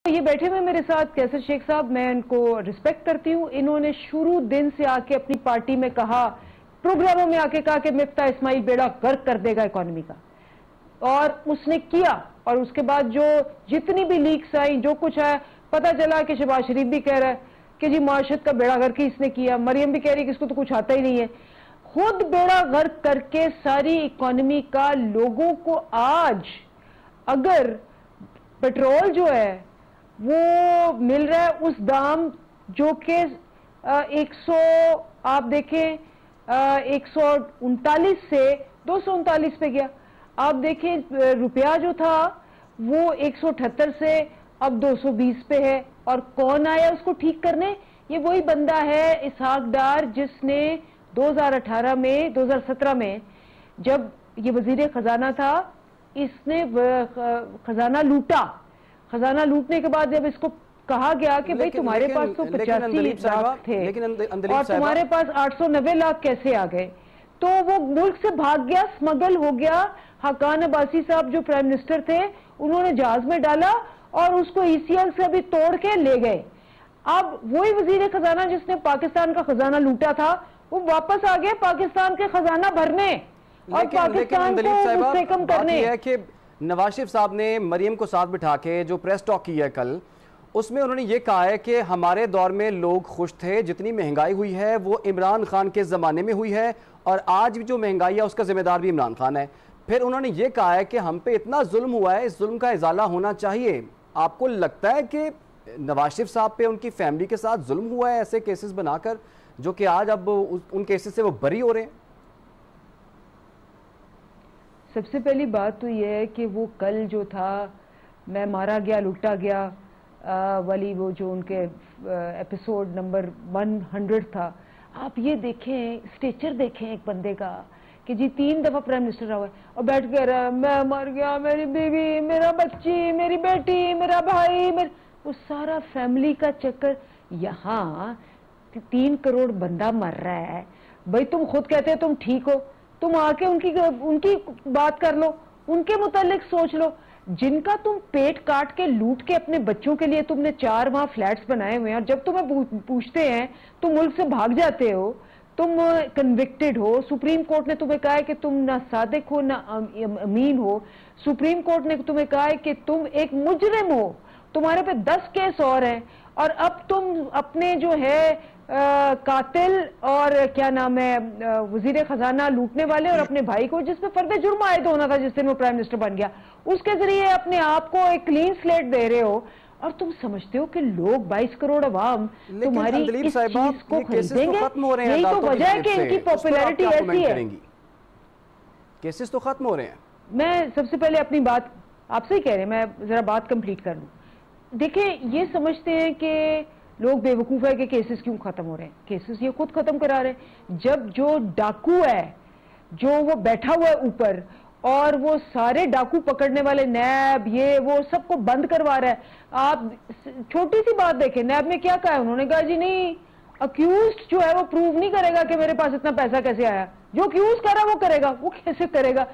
ये बैठे हुए मेरे साथ कैसर शेख साहब, मैं इनको रिस्पेक्ट करती हूँ। इन्होंने शुरू दिन से आके अपनी पार्टी में कहा, प्रोग्रामों में आके कहा कि मिफ्ता इस्माइल बेड़ा गर्क कर देगा इकोनॉमी का, और उसने किया। और उसके बाद जो जितनी भी लीक्स आई, जो कुछ है, पता चला कि शहबाज शरीफ भी कह रहा है कि जी माशरत का बेड़ा गर्क ही इसने किया, मरियम भी कह रही है कि इसको तो कुछ आता ही नहीं है। खुद बेड़ा गर्क करके सारी इकोनॉमी का लोगों को आज अगर पेट्रोल जो है वो मिल रहा है उस दाम जो कि 100 आप देखें 139 से 239 पे गया। आप देखें रुपया जो था वो 178 से अब 220 पे है। और कौन आया उसको ठीक करने? ये वही बंदा है इसहाक डार, जिसने 2017 में जब ये वजीर खजाना था, इसने खजाना लूटा। खजाना लूटने के बाद जब इसको कहा गया कि भाई तुम्हारे पास तो 85 लाख थे और तुम्हारे पास 890 लाख कैसे आ गए, तो वो मुल्क से भाग गया, स्मगल हो गया। हकान अब्बासी साहब जो प्राइम मिनिस्टर थे, उन्होंने जहाज में डाला और उसको ECL से भी तोड़ के ले गए। अब वही वजीर खजाना जिसने पाकिस्तान का खजाना लूटा था, वो वापस आ गया पाकिस्तान के खजाना भरने और पाकिस्तान को मुस्तहकम करने। नवाज शरीफ साहब ने मरियम को साथ बिठा के जो प्रेस टॉक की है कल, उसमें उन्होंने ये कहा है कि हमारे दौर में लोग खुश थे, जितनी महंगाई हुई है वो इमरान खान के ज़माने में हुई है और आज भी जो महंगाई है उसका जिम्मेदार भी इमरान खान है। फिर उन्होंने ये कहा है कि हम पे इतना जुल्म हुआ है, इस जुल्म का इजाला होना चाहिए। आपको लगता है कि नवाज शरीफ साहब पे उनकी फैमिली के साथ जुल्म हुआ है ऐसे केसेस बनाकर, जो कि आज अब उन केसेस से वो बरी हो रहे हैं? सबसे पहली बात तो यह है कि वो कल जो था मैं मारा गया लुटा गया वाली वो जो उनके एपिसोड नंबर 100 था, आप ये देखें, स्टेचर देखें एक बंदे का कि जी 3 दफा प्राइम मिनिस्टर रहा है और बैठ के रहा है मैं मर गया, मेरी बीवी, मेरा बच्ची, मेरी बेटी, मेरा भाई, वो सारा फैमिली का चक्कर। यहाँ 3 करोड़ बंदा मर रहा है, भाई तुम खुद कहते हो तुम ठीक हो, तुम आके उनकी बात कर लो, उनके मुतालिक सोच लो। जिनका तुम पेट काट के लूट के अपने बच्चों के लिए तुमने 4 वहां फ्लैट्स बनाए हुए हैं, और जब तुम्हें पूछते हैं तुम मुल्क से भाग जाते हो, तुम कन्विक्टेड हो। सुप्रीम कोर्ट ने तुम्हें कहा है कि तुम ना सादिक हो ना अमीन हो। सुप्रीम कोर्ट ने तुम्हें कहा है कि तुम एक मुजरिम हो, तुम्हारे पे 10 केस और हैं, और अब तुम अपने जो है कातिल और क्या नाम है वजीर खजाना लूटने वाले और अपने भाई को, जिसपे फर्द जुर्म आयद होना था जिस दिन वो प्राइम मिनिस्टर बन गया, उसके जरिए अपने आप को एक क्लीन स्लेट दे रहे हो। और तुम समझते हो कि लोग 22 करोड़ अवाम तुम्हारी इस चीज को खरीदेंगे? यही तो वजह है कि इनकी पॉपुलैरिटी ऐसी है। केसेस तो खत्म हो रहे हैं। मैं सबसे पहले अपनी बात आपसे ही कह रहे हैं, मैं जरा बात कंप्लीट कर लूं। देखिए, ये समझते हैं कि लोग बेवकूफ है कि केसेस क्यों खत्म हो रहे हैं। केसेस ये खुद खत्म करा रहे हैं। जब जो डाकू है, जो वो बैठा हुआ है ऊपर, और वो सारे डाकू पकड़ने वाले नैब ये वो सबको बंद करवा रहा है। आप छोटी सी बात देखें, नैब में क्या कहा है, उन्होंने कहा जी नहीं, अक्यूज्ड जो है वो प्रूव नहीं करेगा कि मेरे पास इतना पैसा कैसे आया। जो अक्यूज कर रहा है वो करेगा, वो कैसे करेगा?